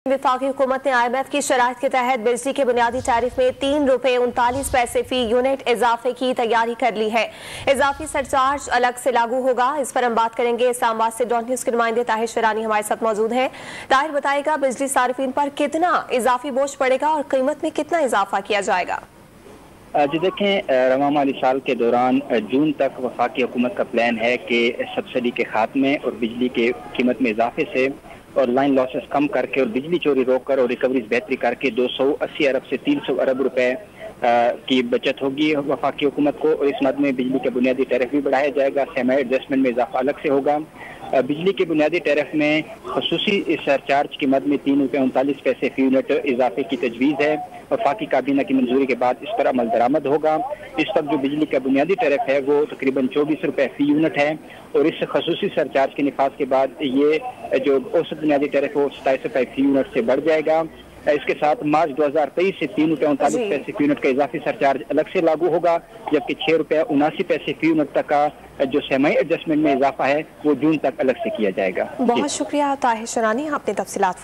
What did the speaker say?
वफाकी हुकूमत ने IMF की शराइत के तहत बिजली के बुनियादी टैरिफ में ₹3.39 फी यूनिट इजाफे की तैयारी कर ली है। इजाफी सरचार्ज अलग से लागू होगा। इस पर हम बात करेंगे। इस्लामाबाद से डॉट न्यूज के नुमाइंदे ताहिर शरानी हमारे साथ मौजूद हैं। ताहिर बताएगा बिजली सार्फिन पर कितना इजाफी बोझ पड़ेगा और कीमत में कितना इजाफा किया जाएगा। जी देखें, रवां माली साल के दौरान जून तक वफाकी हुकूमत का प्लान है कि सब्सिडी के खात्मे और बिजली के कीमत में इजाफे से और लाइन लॉसेस कम करके और बिजली चोरी रोक कर और रिकवरीज बेहतरी करके 280 अरब से 300 अरब रुपए की बचत होगी वफाकी हुकूमत को। और इस मद में बिजली के बुनियादी टैरिफ भी बढ़ाया जाएगा। सेमी एडजस्टमेंट में इजाफा अलग से होगा। बिजली के बुनियादी टैरिफ में खसूसी सरचार्ज की मद में ₹3.39 फी यूनिट इजाफे की तजवीज़ है। वफाकी काबीना की मंजूरी के बाद इस पर अमल दरामद होगा। इस वक्त जो बिजली का बुनियादी टैरिफ है वो तकरीबन ₹24 फी यूनिट है और इस खसूसी सरचार्ज के निफाज के बाद ये जो औसत बुनियादी टैरिफ है वो ₹27 फी यूनिट से बढ़ जाएगा। इसके साथ मार्च 2023 से ₹3.39 फी यूनिट का इजाफी सरचार्ज अलग से लागू होगा, जबकि ₹6.79 फी यूनिट तक का जो सेमी एडजस्टमेंट में इजाफा है वो जून तक अलग से किया जाएगा। बहुत शुक्रिया ताहिर शरानी, आपने तफसीलात